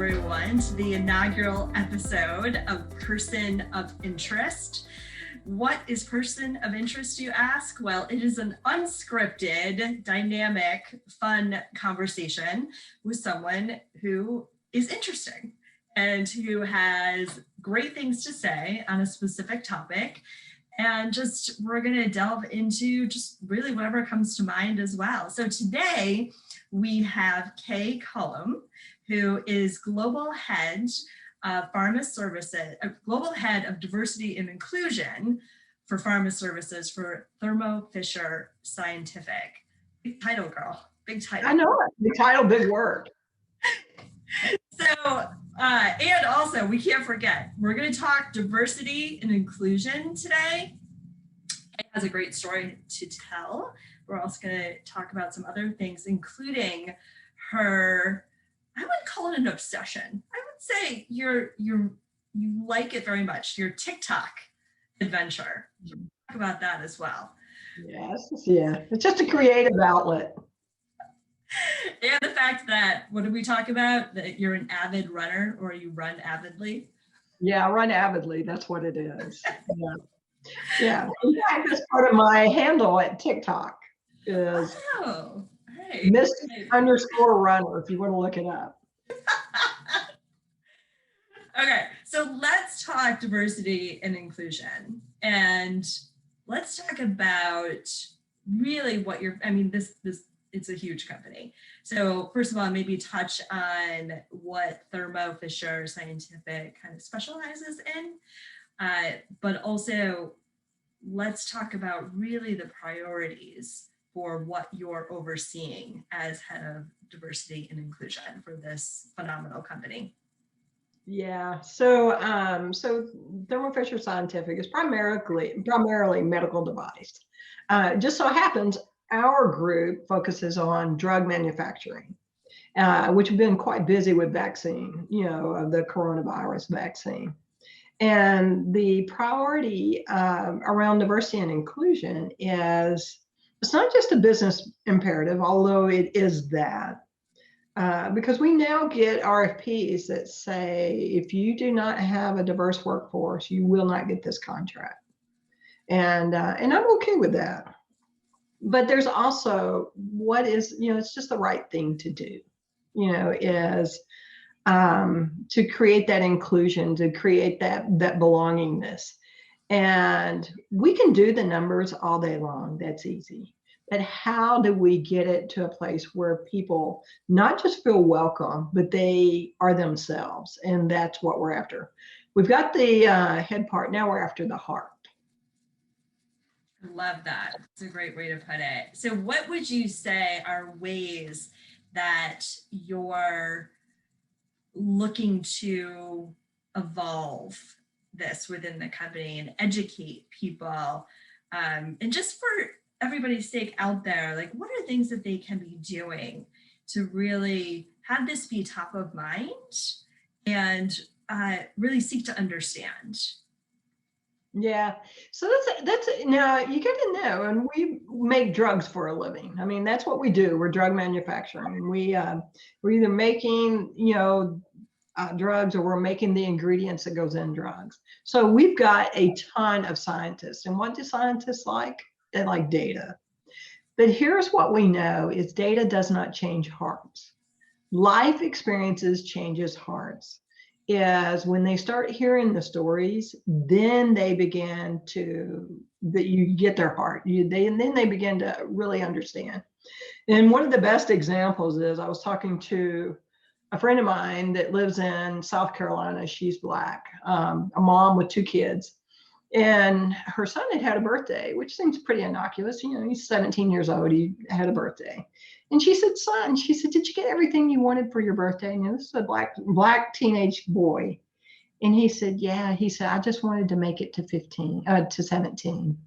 everyone, to the inaugural episode of Person of Interest. What is Person of Interest, you ask? Well, it is an unscripted, dynamic, fun conversation with someone who is interesting and who has great things to say on a specific topic. And just we're going to delve into just really whatever comes to mind as well. So today we have Kaye Cullum, who is global head of pharma services, global head of diversity and inclusion for pharma services for Thermo Fischer Scientific. Big title, girl. Big title. I know it. Big title, big word. So, and also, we can't forget, we're going to talk diversity and inclusion today. It has a great story to tell. We're also going to talk about some other things, including her, I would call it an obsession. I would say you like it very much, your TikTok adventure. Talk about that as well. Yes, yeah. It's just a creative outlet. And the fact that, what did we talk about? That you're an avid runner, or you run avidly? Yeah, I run avidly. That's what it is. Yeah. In fact, that's part of my handle at TikTok is Miss_runner, if you want to look it up. Okay, so let's talk diversity and inclusion. And let's talk about really what this it's a huge company. So first of all, maybe touch on what Thermo Fisher Scientific kind of specializes in, but also let's talk about really the priorities for what you're overseeing as head of diversity and inclusion for this phenomenal company. Yeah, so Thermo Fisher Scientific is primarily medical device. Just so happens our group focuses on drug manufacturing, which have been quite busy with vaccine, the coronavirus vaccine. And the priority around diversity and inclusion is, it's not just a business imperative, although it is that, because we now get RFPs that say, if you do not have a diverse workforce, you will not get this contract. And I'm okay with that. But there's also what is, it's just the right thing to do, is to create that inclusion, to create that belongingness. And we can do the numbers all day long. That's easy. But how do we get it to a place where people not just feel welcome, but they are themselves? And that's what we're after. We've got the head part. Now we're after the heart. Love that. It's a great way to put it. So what would you say are ways that you're looking to evolve this within the company and educate people? And just for everybody's sake out there, like, what are things that they can be doing to really have this be top of mind and really seek to understand? Yeah, so that's now you got to know, and we make drugs for a living. I mean, that's what we do. We're drug manufacturing. We're either making drugs, or we're making the ingredients that goes in drugs. So we've got a ton of scientists. And what do scientists like? They like data. But here's what we know is data does not change hearts. Life experiences changes hearts. Is when they start hearing the stories, then they begin that you get their heart. Then they begin to really understand. And one of the best examples is, I was talking to a friend of mine that lives in South Carolina. She's Black, a mom with 2 kids. And her son had a birthday, which seems pretty innocuous. He's 17 years old. He had a birthday. And she said, son, did you get everything you wanted for your birthday? And this is a black teenage boy. And he said, yeah. He said, I just wanted to make it to 17.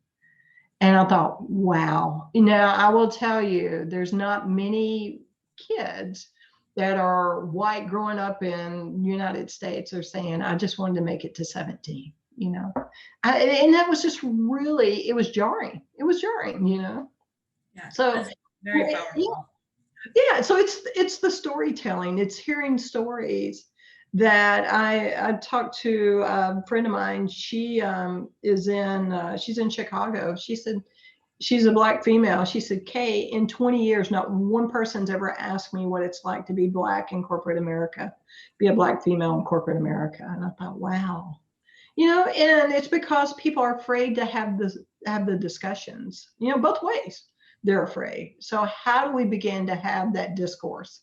And I thought, wow. I will tell you, there's not many kids that are white growing up in the United States are saying, I just wanted to make it to 17. And that was just really, it was jarring. Yeah, so very powerful. Yeah, so it's the storytelling. It's hearing stories that I talked to a friend of mine. She she's in Chicago. She said, she's a Black female. She said, Kaye, in 20 years, not one person's ever asked me what it's like to be Black in corporate America, be a Black female in corporate America. And I thought, wow, and it's because people are afraid to have the discussions, both ways. They're afraid. So how do we begin to have that discourse?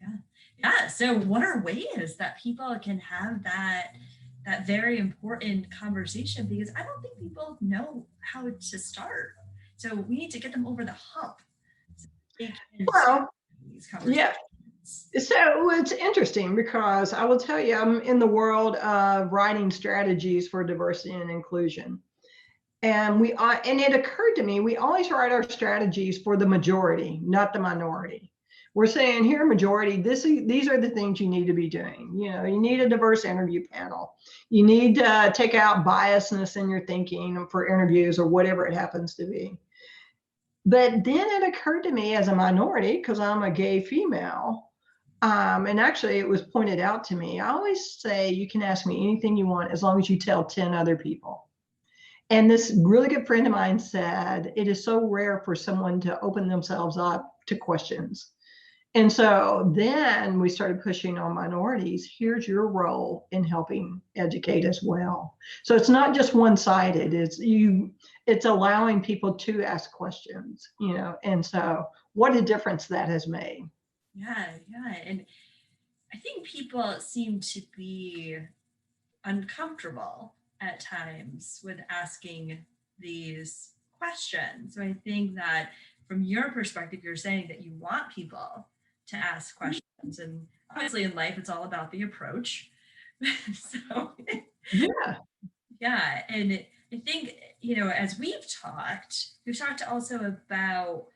Yeah. Yeah. So what are ways that people can have that very important conversation? Because I don't think people know how to start. So we need to get them over the hump so they can start Well, these yeah. conversations. So it's interesting because I will tell you, I'm in the world of writing strategies for diversity and inclusion. And and it occurred to me, we always write our strategies for the majority, not the minority. We're saying here, majority, these are the things you need to be doing. You need a diverse interview panel. You need to take out biasness in your thinking for interviews or whatever it happens to be. But then it occurred to me as a minority, because I'm a gay female, and actually it was pointed out to me, I always say you can ask me anything you want as long as you tell 10 other people. And this really good friend of mine said, it is so rare for someone to open themselves up to questions. And so then we started pushing on minorities. Here's your role in helping educate as well. So it's not just one-sided. It's allowing people to ask questions, and so what a difference that has made. Yeah, yeah. And I think people seem to be uncomfortable at times with asking these questions. So I think that from your perspective, you're saying that you want people to ask questions. And obviously in life, it's all about the approach. So Yeah. yeah. And I think, as we've talked also about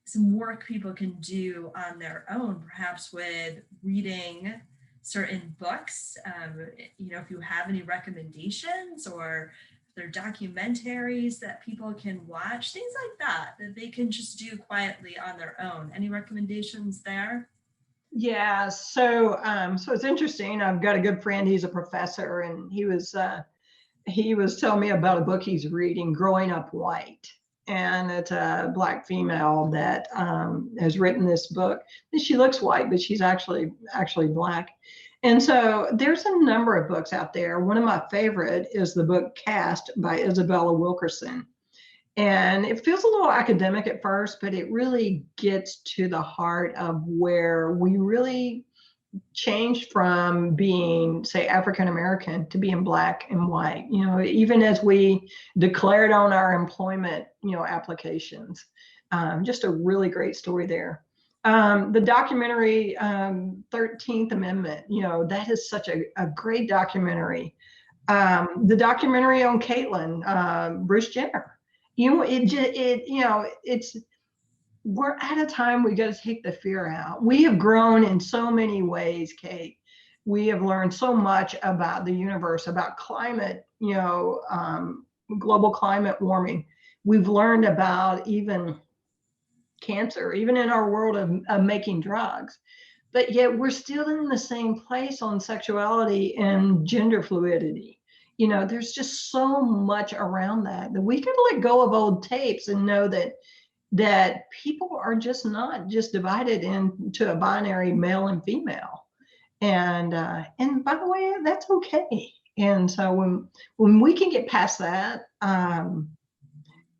some work people can do on their own, perhaps with reading certain books. If you have any recommendations or if there are documentaries that people can watch, things like that they can just do quietly on their own. Any recommendations there? Yeah. So it's interesting. I've got a good friend. He's a professor, and he was telling me about a book he's reading, Growing Up White. And it's a Black female that has written this book. She looks white, but she's actually Black. And so there's a number of books out there. One of my favorite is the book Caste by Isabella Wilkerson. And it feels a little academic at first, but it really gets to the heart of where we really changed from being, say, African American to being Black and white, even as we declared on our employment, applications. Just a really great story there. The documentary 13th Amendment, that is such a great documentary. The documentary on Caitlyn, Bruce Jenner, it's we're at a time we got to take the fear out. We have grown in so many ways, Kate. We have learned so much about the universe, about climate, global climate warming. We've learned about even cancer, even in our world of making drugs. But yet we're still in the same place on sexuality and gender fluidity. There's just so much around that we could let go of old tapes and know that people are just not just divided into a binary male and female. And by the way, that's okay. And so when we can get past that,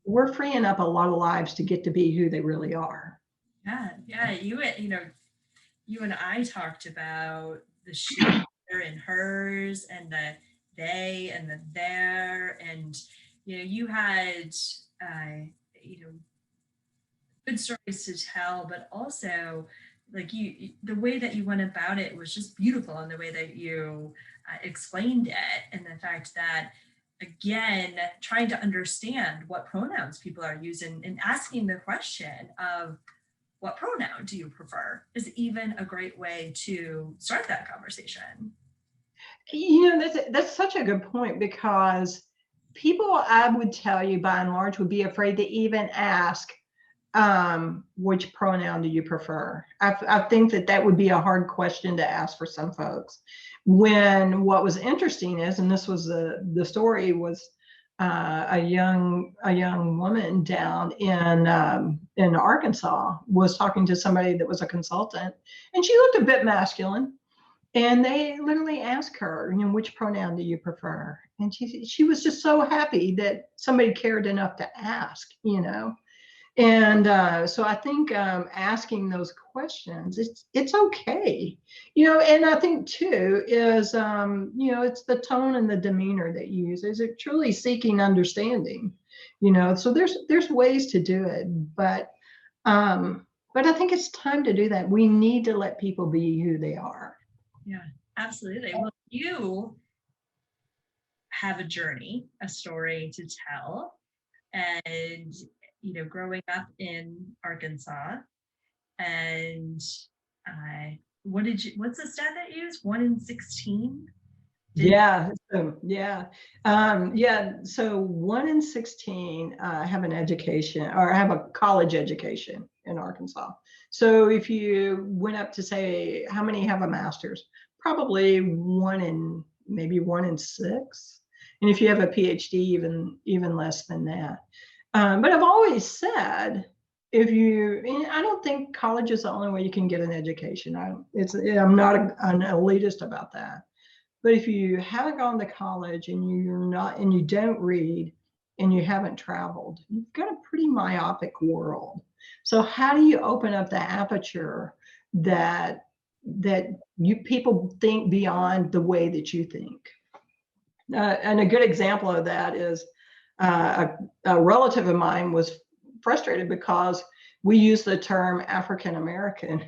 we're freeing up a lot of lives to get to be who they really are. Yeah, yeah. You and I talked about the she, her, and hers, and the they and the their, and you had you know good stories to tell, but also like the way that you went about it was just beautiful, and the way that you explained it, and the fact that again trying to understand what pronouns people are using and asking the question of what pronoun do you prefer is even a great way to start that conversation. That's such a good point, because people, I would tell you, by and large, would be afraid to even ask which pronoun do you prefer? I think that would be a hard question to ask for some folks. When what was interesting is, and this was the story was a young woman down in Arkansas was talking to somebody that was a consultant, and she looked a bit masculine. And they literally asked her, you know, which pronoun do you prefer? And she was just so happy that somebody cared enough to ask, you know. And so I think asking those questions, it's okay, you know. And I think too is you know, it's the tone and the demeanor that you use. Is it truly seeking understanding, you know? So there's ways to do it, but I think it's time to do that. We need to let people be who they are. Yeah, absolutely. Well, you have a journey, a story to tell, and you know, growing up in Arkansas, and what's the stat that you used? 1 in 16? Yeah. So 1 in 16 have an education or have a college education in Arkansas. So if you went up to say, how many have a master's? Probably maybe 1 in 6. And if you have a PhD, even less than that. But I've always said, I don't think college is the only way you can get an education. I'm not an elitist about that. But if you haven't gone to college and you don't read and you haven't traveled, you've got a pretty myopic world. So how do you open up the aperture that people think beyond the way that you think? And a good example of that is a relative of mine was frustrated because we use the term African American.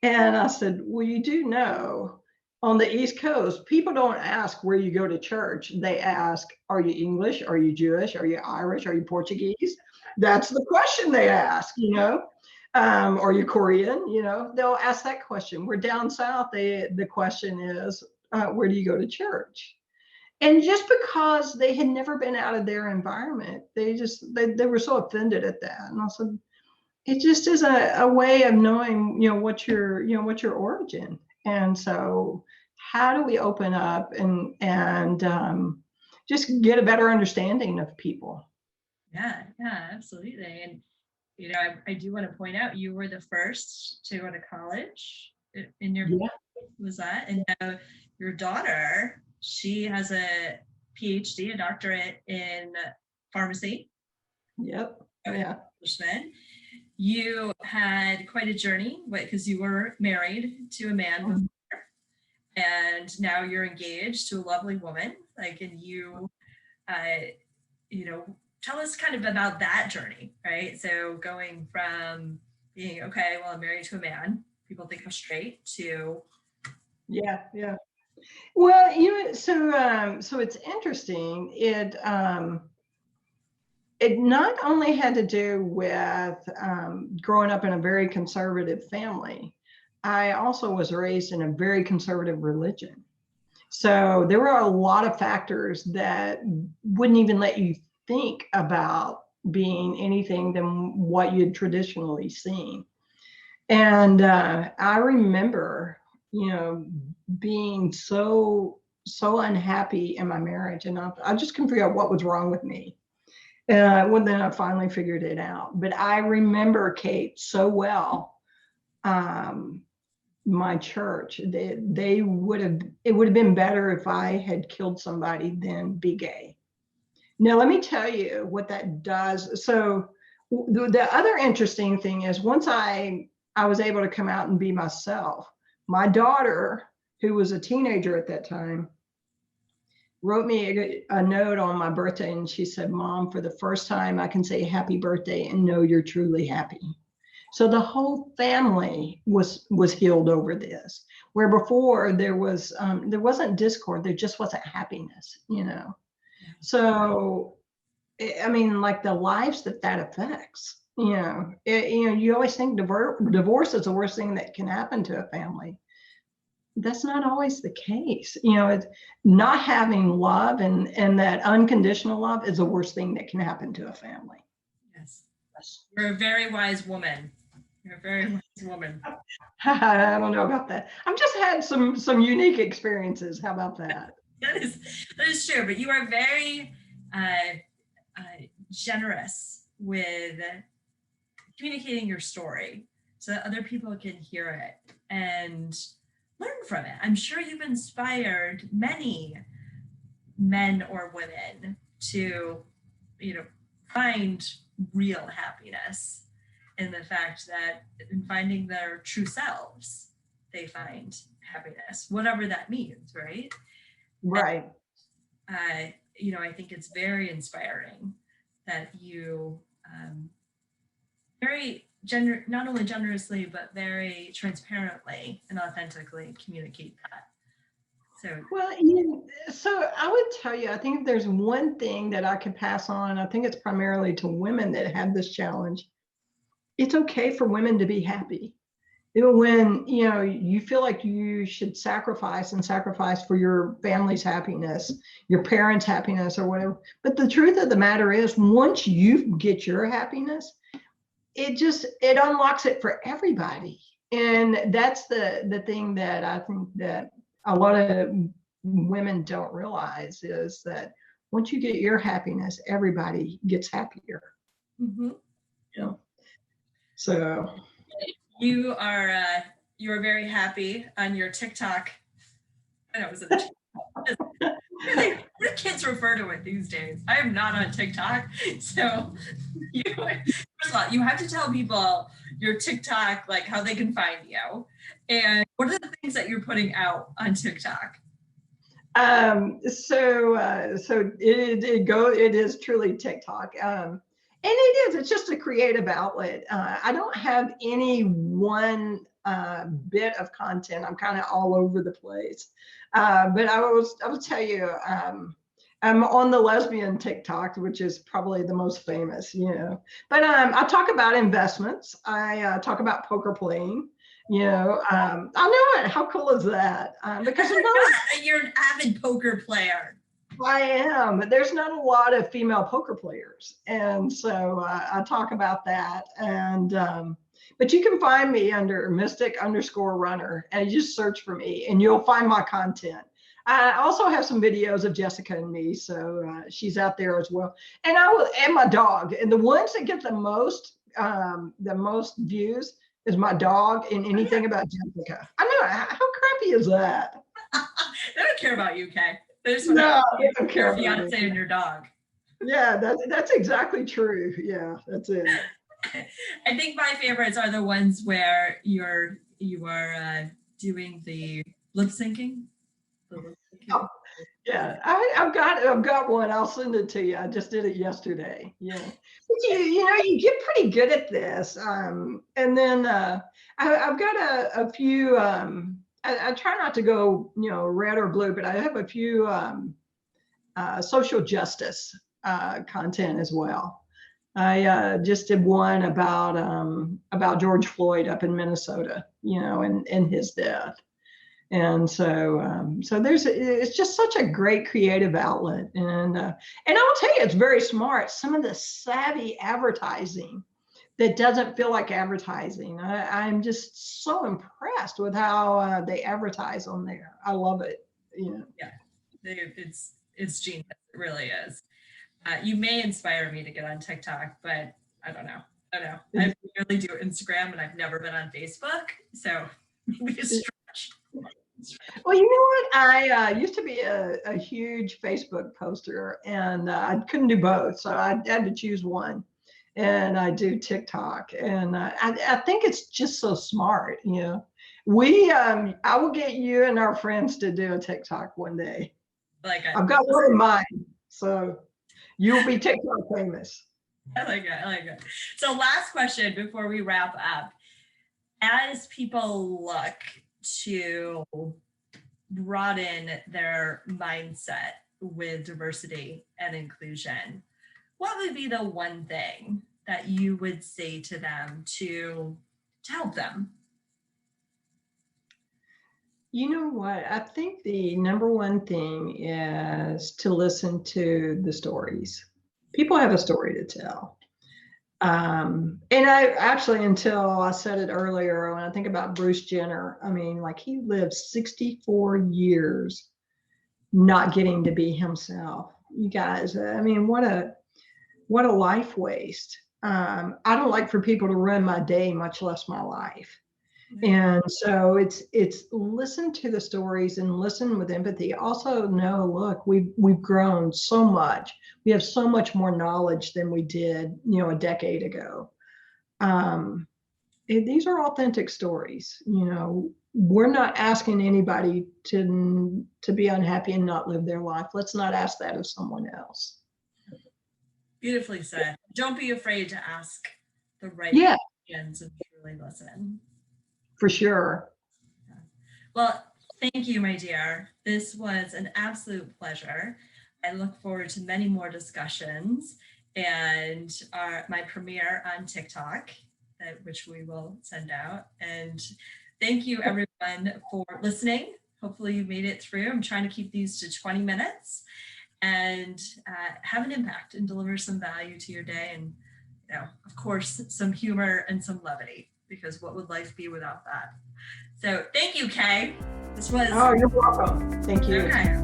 And I said, well, you do know on the East Coast, people don't ask where you go to church. They ask, are you English? Are you Jewish? Are you Irish? Are you Portuguese? That's the question they ask, you know. Are you Korean? You know, they'll ask that question. We're down south. The question is, where do you go to church? And just because they had never been out of their environment, they were so offended at that. And I said, it just is a way of knowing, you know, what's your origin. And so how do we open up and just get a better understanding of people? Yeah, absolutely. And you know, I do want to point out you were the first to go to college in your family, was that? And now your daughter, she has a PhD, a doctorate in pharmacy. Yep. Yeah. You had quite a journey because you were married to a man before, and now you're engaged to a lovely woman. Like, and you know, tell us kind of about that journey, right? So going from being, okay, well, I'm married to a man, people think I'm straight, to yeah. Well, you know, so it's interesting. It not only had to do with growing up in a very conservative family, I also was raised in a very conservative religion. So there were a lot of factors that wouldn't even let you think about being anything than what you'd traditionally seen. And I remember, you know, being so unhappy in my marriage, and I just couldn't figure out what was wrong with me. Well, then I finally figured it out. But I remember, Kate, so well. My church, it would have been better if I had killed somebody than be gay. Now, let me tell you what that does. So the other interesting thing is once I was able to come out and be myself, my daughter, who was a teenager at that time, wrote me a note on my birthday, and she said, Mom, for the first time I can say happy birthday and know you're truly happy. So the whole family was healed over this, where before there wasn't discord, there just wasn't happiness, you know. So I mean, like the lives that affects, you know, you always think divorce is the worst thing that can happen to a family. That's not always the case. You know, it's not having love and that unconditional love is the worst thing that can happen to a family. Yes. You're a very wise woman. You're a very wise woman. I don't know about that. I've just had some unique experiences. How about that? That is true. But you are very generous with communicating your story so that other people can hear it and learn from it. I'm sure you've inspired many men or women to, find real happiness in the fact that in finding their true selves, they find happiness, whatever that means, right? Right. And, I think it's very inspiring that you not only generously, but very transparently and authentically communicate that. So, Well, so I would tell you, I think if there's one thing that I could pass on, I think it's primarily to women that have this challenge. It's okay for women to be happy. Even when, you feel like you should sacrifice for your family's happiness, your parents' happiness or whatever. But the truth of the matter is, once you get your happiness, it unlocks it for everybody. And that's the thing that I think that a lot of women don't realize is that once you get your happiness, everybody gets happier. mm-hmm. So you are very happy on your TikTok. I know it was what do kids refer to it these days? I am not on TikTok, so first of all, you have to tell people your TikTok, like how they can find you, and what are the things that you're putting out on TikTok? So it is truly TikTok. And it's just a creative outlet. I don't have any one bit of content. I'm kind of all over the place. But I will tell you, I'm on the lesbian TikTok, which is probably the most famous, But I talk about investments. I talk about poker playing. I know it. How cool is that? Because you're an avid poker player. I am, but there's not a lot of female poker players, and so I talk about that. And but you can find me under Mystic_Runner, and you just search for me, and you'll find my content. I also have some videos of Jessica and me, so she's out there as well. And and my dog, and the ones that get the most views is my dog and anything about Jessica. I know, how crappy is that? They don't care about you, Kaye. They just no, they don't care about your fiance and your dog. Yeah, that's exactly true. Yeah, that's it. I think my favorites are the ones where you are doing the lip syncing. Oh, yeah, I've got one. I'll send it to you. I just did it yesterday. Yeah, but you get pretty good at this. And then I've got a few. I try not to go red or blue, but I have a few social justice content as well. I just did one about George Floyd up in Minnesota, and his death. And so it's just such a great creative outlet. And I will tell you, it's very smart. Some of the savvy advertising that doesn't feel like advertising. I'm just so impressed with how they advertise on there. I love it. Yeah, it's genius. It really is. You may inspire me to get on TikTok, but I don't know. I really do Instagram, and I've never been on Facebook, so maybe a stretch. Well, you know what? I used to be a huge Facebook poster, and I couldn't do both, so I had to choose one. And I do TikTok, and I think it's just so smart. I will get you and our friends to do a TikTok one day. I've got one in mind, so you'll be TikTok famous. I like it. So last question before we wrap up. As people look to broaden their mindset with diversity and inclusion, what would be the one thing that you would say to them to help them? You know what? I think the number one thing is to listen to the stories. People have a story to tell. And I actually, until I said it earlier, when I think about Bruce Jenner, I mean, like he lived 64 years not getting to be himself. You guys, I mean, what a life waste. I don't like for people to ruin my day, much less my life. And so it's listen to the stories and listen with empathy. Also know, look, we've grown so much. We have so much more knowledge than we did, a decade ago. These are authentic stories. We're not asking anybody to be unhappy and not live their life. Let's not ask that of someone else. Beautifully said. Don't be afraid to ask the right questions and truly listen. For sure. Well, thank you, my dear. This was an absolute pleasure. I look forward to many more discussions and my premiere on TikTok, which we will send out. And thank you, everyone, for listening. Hopefully you made it through. I'm trying to keep these to 20 minutes and have an impact and deliver some value to your day. And, of course, some humor and some levity, because what would life be without that? So thank you, Kaye. This was. Oh, you're welcome. Thank you. Okay.